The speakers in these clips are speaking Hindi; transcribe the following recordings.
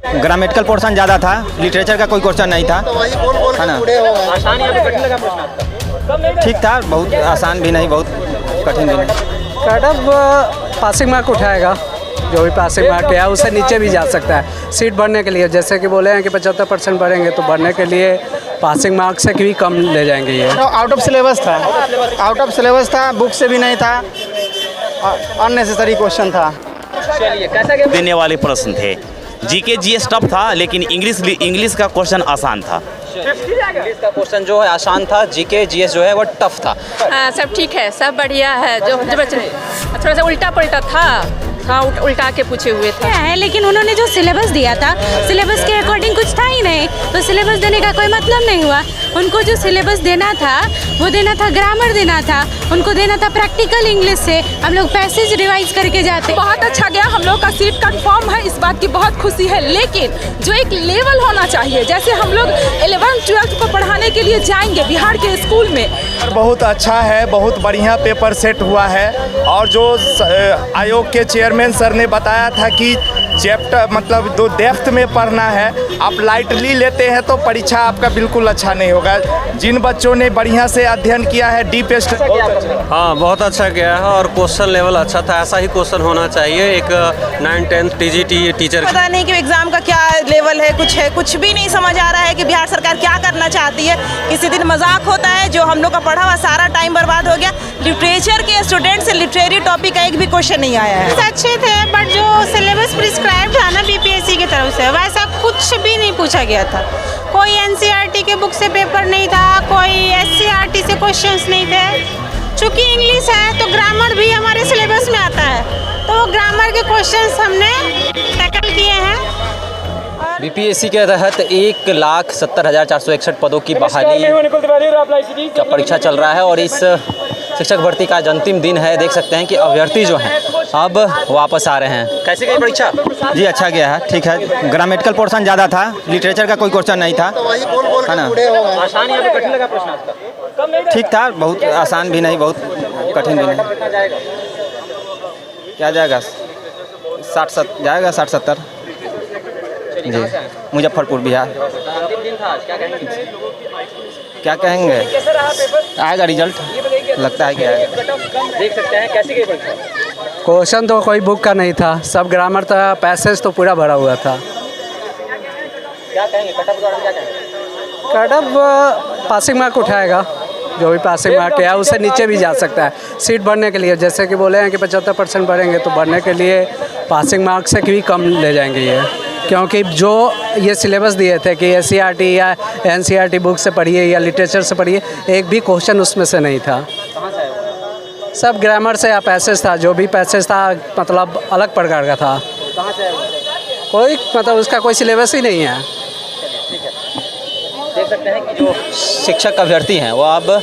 ग्रामेटिकल पोर्शन ज़्यादा था, लिटरेचर का कोई क्वेश्चन नहीं था, है ना। आसान या कठिन लगा प्रश्न आपका? ठीक था, बहुत आसान भी नहीं, बहुत कठिन भी नहीं। कट ऑफ पासिंग मार्क उठाएगा, जो भी पासिंग मार्क है उससे नीचे भी जा सकता है सीट भरने के लिए। जैसे कि बोले हैं कि 75% भरेंगे तो भरने के लिए पासिंग मार्क से भी कम ले जाएंगे ये। आउट ऑफ सिलेबस था, आउट ऑफ सिलेबस था, बुक से भी नहीं था, अननेसेसरी क्वेश्चन था। चलिए, कैसा गया? देने वाले प्रश्न थे। जीके जीएस टफ था, लेकिन इंग्लिश का क्वेश्चन आसान था। इंग्लिश का क्वेश्चन जो है आसान था, जीके जीएस जो है वो टफ था। हाँ, सब ठीक है, सब बढ़िया है। जो थोड़ा सा उल्टा पलटा था, हाँ, उल्टा के पूछे हुए थे है, लेकिन उन्होंने जो सिलेबस दिया था, सिलेबस के अकॉर्डिंग कुछ था ही नहीं, तो सिलेबस देने का कोई मतलब नहीं हुआ। उनको जो सिलेबस देना था वो देना था ग्रामर देना था, उनको देना था प्रैक्टिकल इंग्लिश से। हम लोग पैसेज रिवाइज करके जाते। बहुत अच्छा गया, हम लोग का सीट कंफर्म है, इस बात की बहुत खुशी है। लेकिन जो एक लेवल होना चाहिए, जैसे हम लोग 11th-12th को पढ़ाने के लिए जाएंगे बिहार के स्कूल में। बहुत अच्छा है, बहुत बढ़िया पेपर सेट हुआ है। और जो आयोग के चेयरमैन सर ने बताया था कि चैप्टर मतलब दो डेप्थ में पढ़ना है, आप लाइटली लेते हैं तो परीक्षा आपका बिल्कुल अच्छा नहीं होगा। जिन बच्चों ने बढ़िया से अध्ययन किया है डीप हाँ, बहुत अच्छा गया है और क्वेश्चन लेवल अच्छा था। ऐसा ही क्वेश्चन होना चाहिए एक 9th-10th TGT टीचर। पता नहीं कि एग्जाम का क्या लेवल है, कुछ भी नहीं समझ आ रहा है कि बिहार सरकार क्या करना चाहती है। किसी दिन मजाक होता है, जो हम लोग का पढ़ा हुआ सारा टाइम बर्बाद हो गया। लिटरेचर के स्टूडेंट से लिटरेरी टॉपिक का एक भी क्वेश्चन नहीं आया है। अच्छे थे, बट जो सिलेबस प्रिस्क्राइब था ना बीपीएससी की तरफ से, वैसा कुछ भी नहीं पूछा गया था। कोई एनसीईआरटी के बुक से पेपर नहीं था, कोई एससीईआरटी से क्वेश्चंस नहीं थे। चूँकि इंग्लिश है तो ग्रामर भी हमारे सिलेबस में आता है, तो ग्रामर के क्वेश्चंस हमने टैकल किए हैं। बीपीएससी के तहत 1,70,461 पदों की बहाली का परीक्षा चल रहा है और इस शिक्षक भर्ती का आज अंतिम दिन है। देख सकते हैं कि अभ्यर्थी जो हैं अब वापस आ रहे हैं। कैसे गई परीक्षा? जी अच्छा गया है, ठीक है। ग्रामेटिकल पोर्शन ज़्यादा था, लिटरेचर का कोई क्वेश्चन नहीं था, है ना। आसान या कठिन लगा प्रश्न आपका? ठीक था, बहुत आसान भी नहीं, बहुत कठिन भी नहीं। क्या जाएगा? 60-70 जाएगा, 60-70। जी, मुजफ्फरपुर बिहार। अंतिम दिन था आज, क्या कहेंगे? क्या कहेंगे, आएगा रिजल्ट, लगता है कि आएगा। देख सकते हैं कैसी गई परीक्षा? क्वेश्चन तो कोई बुक का नहीं था, सब ग्रामर था, पैसेज तो पूरा भरा हुआ था। क्या कहेंगे कट ऑफ के बारे में, क्या कहेंगे? कट ऑफ पासिंग मार्क उठाएगा, जो भी पासिंग मार्क है उससे नीचे भी जा सकता है सीट भरने के लिए। जैसे कि बोले हैं कि 75% भरेंगे तो भरने के लिए पासिंग मार्क से भी कम ले जाएंगे ये। क्योंकि जो ये सिलेबस दिए थे कि एससीईआरटी या एनसीईआरटी बुक से पढ़िए या लिटरेचर से पढ़िए, एक भी क्वेश्चन उसमें से नहीं था। कहाँ से आए? सब ग्रामर से या पैसेज था, जो भी पैसेज था मतलब अलग प्रकार का था। कहाँ से आए? कोई मतलब उसका कोई सिलेबस ही नहीं है। ठीक है, देख सकते हैं कि जो शिक्षक अभ्यर्थी हैं वो अब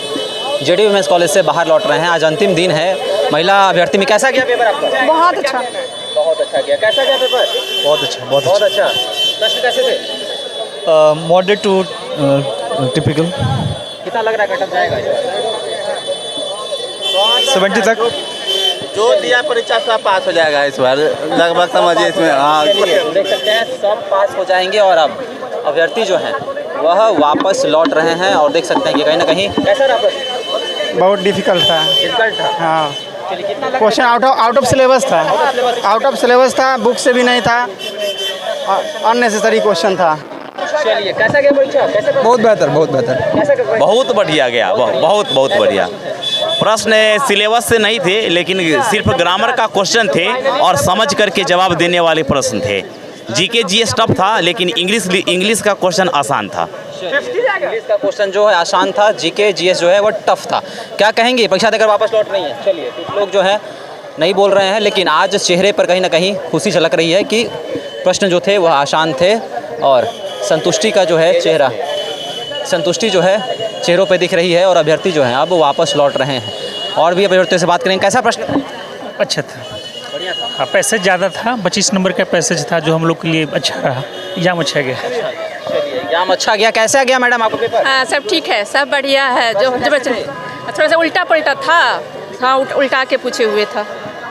जेडी वुमेंस कॉलेज से बाहर लौट रहे हैं। आज अंतिम दिन है। महिला अभ्यर्थी में कैसा गया पेपर आपका? बहुत अच्छा। बहुत अच्छा गया। कैसा गया पेपर? बहुत अच्छा, बहुत अच्छा। प्रश्न कैसे थे? Moderate to typical. कितना लग रहा है कट ऑफ जाएगा? 70 तक। जो दिया परीक्षा सब पास हो जाएगा इस बार, लगभग समझिए इसमें। हाँ, देख सकते हैं सब पास हो जाएंगे और अब अभ्यर्थी जो हैं वह वापस लौट रहे हैं और देख सकते हैं कि कहीं ना कहीं कैसा रहा प्रश्न? बहुत डिफिकल्ट था। डिफिकल्ट था। हाँ, चलिए, कितना लगा? क्वेश्चन आउट ऑफ सिलेबस था, आउट ऑफ सिलेबस था, बुक से भी नहीं था, अननेसेसरी क्वेश्चन था। चलिए, कैसा गया परीक्षा? कैसे? बहुत बेहतर, बहुत बेहतर। कैसा गया? बहुत बढ़िया गया, बहुत बहुत बढ़िया। प्रश्न सिलेबस से नहीं थे, लेकिन सिर्फ ग्रामर का क्वेश्चन थे और समझ करके जवाब देने वाले प्रश्न थे। जीके जीएस टफ था, लेकिन इंग्लिश का क्वेश्चन आसान था। इंग्लिश का क्वेश्चन जो है आसान था, जीके जीएस जो है वो टफ था। क्या कहेंगे, परीक्षा देकर वापस लौट रही हैं? चलिए, कुछ लोग जो हैं नहीं बोल रहे हैं, लेकिन आज चेहरे पर कहीं ना कहीं खुशी झलक रही है कि प्रश्न जो थे वह आसान थे और संतुष्टि का जो है चेहरा, संतुष्टि जो है चेहरों पे दिख रही है और अभ्यर्थी जो हैं अब वापस लौट रहे हैं। और भी अभ्यर्थियों से बात करेंगे। कैसा प्रश्न? अच्छा था, बढ़िया था। हाँ, पैसेज ज़्यादा था, 25 नंबर का पैसेज था, जो हम लोग के लिए अच्छा रहा। एग्जाम अच्छा गया। चलिए, एग्जाम अच्छा गया। कैसा गया मैडम आपको पेपर? हाँ, सब ठीक है, सब बढ़िया है। जो थोड़ा सा उल्टा पलटा था, हाँ, उल्टा के पूछे हुए था।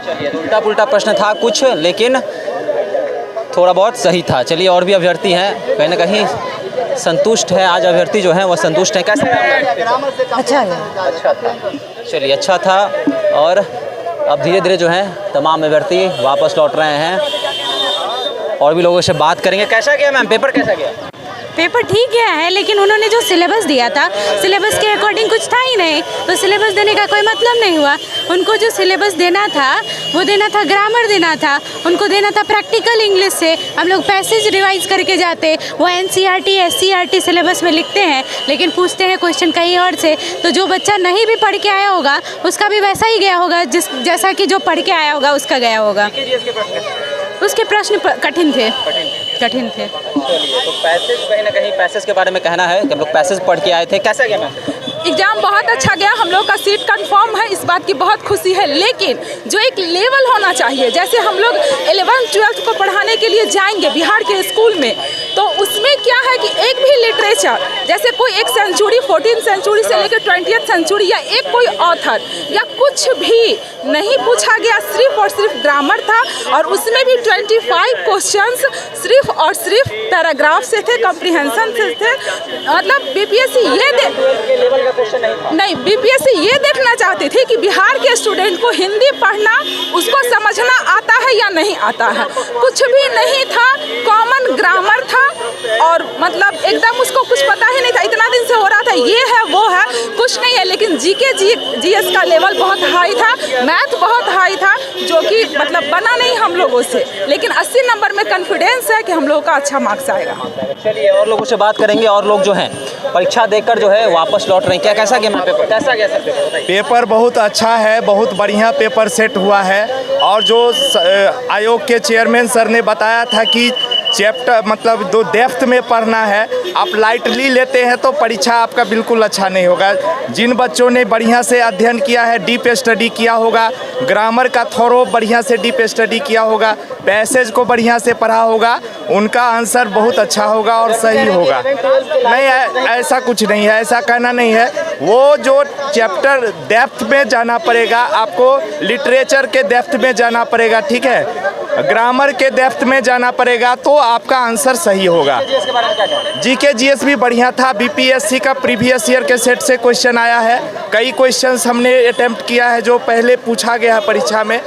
चलिए, उल्टा पुल्टा प्रश्न था कुछ, लेकिन थोड़ा बहुत सही था। चलिए और भी अभ्यर्थी हैं, कहीं ना कहीं संतुष्ट है। आज अभ्यर्थी जो हैं वो संतुष्ट हैं। कैसा अच्छा अच्छा था। चलिए अच्छा था। और अब धीरे धीरे जो है तमाम अभ्यर्थी वापस लौट रहे हैं और भी लोगों से बात करेंगे। कैसा गया मैम, पेपर कैसा गया? पेपर ठीक गया है, लेकिन उन्होंने जो सिलेबस दिया था, सिलेबस के अकॉर्डिंग कुछ था ही नहीं, तो सिलेबस देने का कोई मतलब नहीं हुआ। उनको जो सिलेबस देना था वो देना था ग्रामर देना था, उनको देना था प्रैक्टिकल इंग्लिश से। हम लोग पैसेज रिवाइज करके जाते, वो NCERT SCERT सिलेबस में लिखते हैं, लेकिन पूछते हैं क्वेश्चन कहीं और से। तो जो बच्चा नहीं भी पढ़ के आया होगा उसका भी वैसा ही गया होगा जैसा कि जो पढ़ के आया होगा उसका गया होगा। उसके प्रश्न कठिन थे। चलिए, तो पैसेज कहीं ना कहीं पैसेज के बारे में कहना है कि हम लोग पैसेज पढ़ के आए थे। कैसा गया मैम? एग्ज़ाम बहुत अच्छा गया, हम लोग का सीट कंफर्म है, इस बात की बहुत खुशी है। लेकिन जो एक लेवल होना चाहिए, जैसे हम लोग 11th 12th को पढ़ाने के लिए जाएंगे बिहार के स्कूल में, तो उसमें क्या है कि एक भी लिटरेचर, जैसे कोई एक सेंचुरी 14th सेंचुरी से लेकर 20th सेंचुरी या एक कोई ऑथर या कुछ भी नहीं पूछा गया, सिर्फ और सिर्फ ग्रामर था। और उसमें भी 25 क्वेश्चंस सिर्फ और सिर्फ पैराग्राफ से थे, कॉम्प्रिहेंशन से थे। मतलब BPSC BPSC ये देखना चाहती थी कि बिहार के स्टूडेंट को हिंदी पढ़ना, उसको समझना आता है या नहीं आता है। कुछ भी नहीं था, कॉमन ग्रामर था और मतलब एकदम उसको कुछ पता ही नहीं था। इतना दिन से हो रहा था ये है वो है, कुछ नहीं है। लेकिन GK GS का लेवल बहुत हाई था, मैथ बहुत हाई था, जो कि मतलब बना नहीं हम लोगों से, लेकिन 80 नंबर में कॉन्फिडेंस है कि हम लोगों का अच्छा मार्क्स आएगा। चलिए और लोगों से बात करेंगे और लोग जो हैं परीक्षा देकर जो है वापस लौट रहे हैं। क्या कैसा गया पेपर? कैसा गया सर पेपर? पेपर बहुत अच्छा है, बहुत बढ़िया पेपर सेट हुआ है। और जो आयोग के चेयरमैन सर ने बताया था कि चैप्टर मतलब दो डेप्थ में पढ़ना है, आप लाइटली लेते हैं तो परीक्षा आपका बिल्कुल अच्छा नहीं होगा। जिन बच्चों ने बढ़िया से अध्ययन किया है, डीप स्टडी किया होगा, ग्रामर का थोरो बढ़िया से डीप स्टडी किया होगा, पैसेज को बढ़िया से पढ़ा होगा, उनका आंसर बहुत अच्छा होगा और सही होगा। नहीं, ऐसा कुछ नहीं है, ऐसा कहना नहीं है। वो जो चैप्टर डेप्थ में जाना पड़ेगा आपको, लिटरेचर के डेप्थ में जाना पड़ेगा, ठीक है, ग्रामर के डेप्थ में जाना पड़ेगा, तो आपका आंसर सही होगा। GK GS भी बढ़िया था। BPSC का प्रीवियस ईयर के सेट से क्वेश्चन आया है, कई क्वेश्चंस हमने अटेम्प्ट किया है जो पहले पूछा गया है परीक्षा में।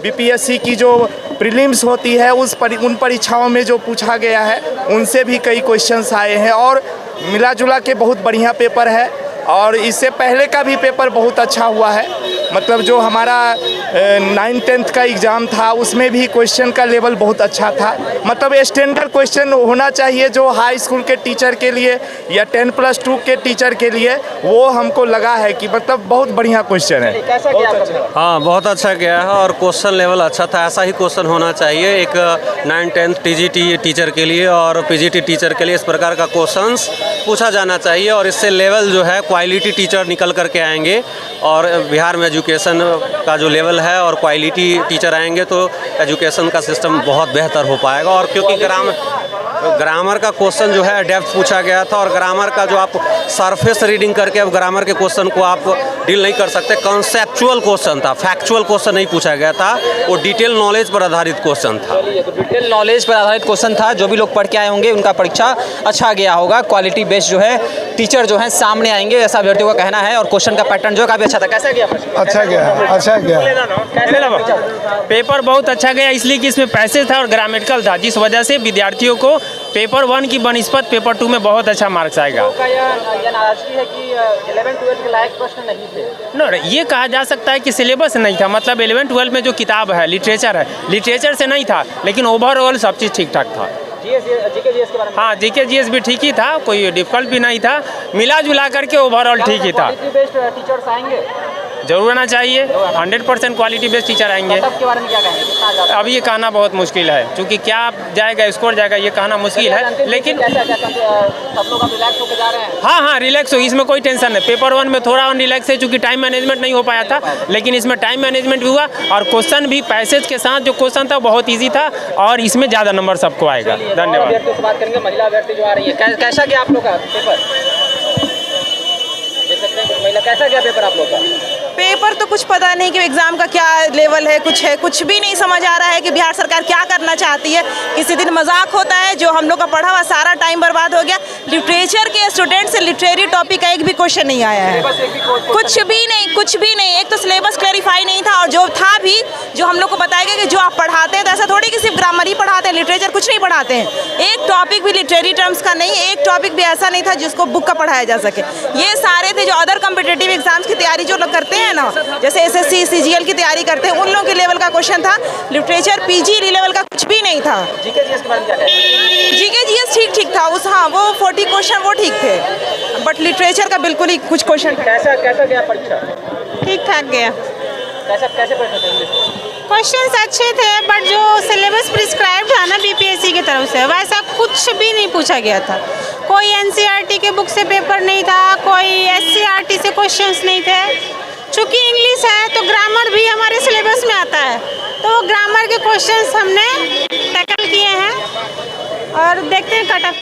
BPSC की जो प्रीलिम्स होती है उन परीक्षाओं में जो पूछा गया है उनसे भी कई क्वेश्चंस आए हैं और मिला जुला के बहुत बढ़िया पेपर है। और इससे पहले का भी पेपर बहुत अच्छा हुआ है। मतलब जो हमारा 9th 10th का एग्ज़ाम था उसमें भी क्वेश्चन का लेवल बहुत अच्छा था। मतलब स्टैंडर्ड क्वेश्चन होना चाहिए जो हाई स्कूल के टीचर के लिए या 10+2 के टीचर के लिए, वो हमको लगा है कि मतलब बहुत बढ़िया क्वेश्चन है। हाँ, बहुत अच्छा गया है और क्वेश्चन लेवल अच्छा था। ऐसा ही क्वेश्चन होना चाहिए एक 9th 10th TGT टीचर के लिए और PGT टीचर के लिए। इस प्रकार का क्वेश्चंस पूछा जाना चाहिए और इससे लेवल जो है क्वालिटी टीचर निकल करके आएंगे और बिहार में एजुकेशन का जो लेवल है और क्वालिटी टीचर आएंगे तो एजुकेशन का सिस्टम बहुत बेहतर हो पाएगा। और क्योंकि ग्रामर का क्वेश्चन जो है डेप्थ पूछा गया था और ग्रामर का जो आप सरफेस रीडिंग करके अब ग्रामर के क्वेश्चन को आप डील नहीं कर सकते। कॉन्सेप्चुअल क्वेश्चन था, फैक्चुअल क्वेश्चन नहीं पूछा गया था, वो डिटेल नॉलेज पर आधारित क्वेश्चन था। तो डिटेल नॉलेज पर आधारित क्वेश्चन था। जो भी लोग पढ़ के आए होंगे उनका परीक्षा अच्छा गया होगा। क्वालिटी बेस्ड जो है टीचर जो है सामने आएंगे, ऐसा अभ्यर्थियों का कहना है। और क्वेश्चन का पैटर्न जो है काफ़ी अच्छा था। कैसा गया? अच्छा गया, अच्छा गया। पेपर बहुत अच्छा गया इसलिए कि इसमें पैसेज था और ग्रामेटिकल था, जिस वजह से विद्यार्थियों को पेपर 1 की बनिस्पत पेपर 2 में बहुत अच्छा मार्क्स आएगा। ये नाराजगी है कि 11th 12th के लायक प्रश्न नहीं थे। नो, ये कहा जा सकता है कि सिलेबस नहीं था। मतलब 11th 12th में जो किताब है, लिटरेचर है, लिटरेचर से नहीं था, लेकिन ओवरऑल सब चीज़ ठीक ठाक था। GK GS के बारे में? हाँ, GK GS भी ठीक ही था, कोई डिफिकल्ट भी नहीं था, मिला जुला करके ओवरऑल ठीक ही था। टीचर्स आएंगे जरूर आना चाहिए, 100% क्वालिटी बेस्ड टीचर आएंगे। के बारे में क्या कहेंगे? अब ये कहना बहुत मुश्किल है, क्योंकि क्या जाएगा, स्कोर जाएगा, ये कहना मुश्किल है। लेकिन सब लोग अब रिलैक्स होकर जा रहे हैं। हाँ, रिलैक्स हो, इसमें कोई टेंशन नहीं। पेपर 1 में थोड़ा रिलैक्स है क्योंकि टाइम मैनेजमेंट नहीं हो पाया था, लेकिन इसमें टाइम मैनेजमेंट भी हुआ और क्वेश्चन भी पैसेज के साथ जो क्वेश्चन था बहुत ईजी था और इसमें ज़्यादा नंबर सबको आएगा। धन्यवाद। बात करेंगे महिला अभ्यर्थी जो आ रही है, कैसा गया आप लोग का पेपर? देख सकते हैं महिला, कैसा गया पेपर आप लोग का? पेपर तो कुछ पता नहीं कि एग्ज़ाम का क्या लेवल है, कुछ भी नहीं समझ आ रहा है कि बिहार सरकार क्या करना चाहती है। किसी दिन मजाक होता है, जो हम लोग का पढ़ा हुआ सारा टाइम बर्बाद हो गया। लिटरेचर के स्टूडेंट से लिटरेरी टॉपिक का एक भी क्वेश्चन नहीं आया है, कुछ भी नहीं। एक तो सिलेबस क्लैरिफाई नहीं था, और जो था भी, जो हम लोग को बताया गया कि जो आप पढ़ाते हैं तो ऐसा थोड़ी कि सिर्फ ग्रामर ही पढ़ाते हैं, लिटरेचर कुछ नहीं पढ़ाते हैं। एक टॉपिक भी लिटरेरी टर्म्स का नहीं, एक टॉपिक भी ऐसा नहीं था जिसको बुक का पढ़ाया जा सके। ये सारे थे जो अदर कॉम्पिटिटिव एग्जाम्स की तैयारी जो लोग करते हैं ना, जैसे SSC CGL की तैयारी करते हैं, उन लोगों के लेवल का क्वेश्चन था। लिटरेचर PG लेवल का कुछ भी नहीं था। जीके जीएस के बारे में क्या कहें? जीके जीएस ठीक था, वो 40 क्वेश्चन वो ठीक थे, बट लिटरेचर का बिल्कुल ही कुछ क्वेश्चन। कैसा गया परीक्षा? ठीक ठाक गया। कैसे पढ़ते थे? क्वेश्चंस अच्छे थे, बट जो सिलेबस प्रिस्क्राइब था ना BPSC की तरफ से, वैसा कुछ भी नहीं पूछा गया था। कोई NCERT के बुक से पेपर नहीं था, कोई SCERT से क्वेश्चंस नहीं थे। चूँकि इंग्लिश है तो ग्रामर भी हमारे सिलेबस में आता है, तो ग्रामर के क्वेश्चंस हमने टैकल किए हैं और देखते हैं कट ऑफ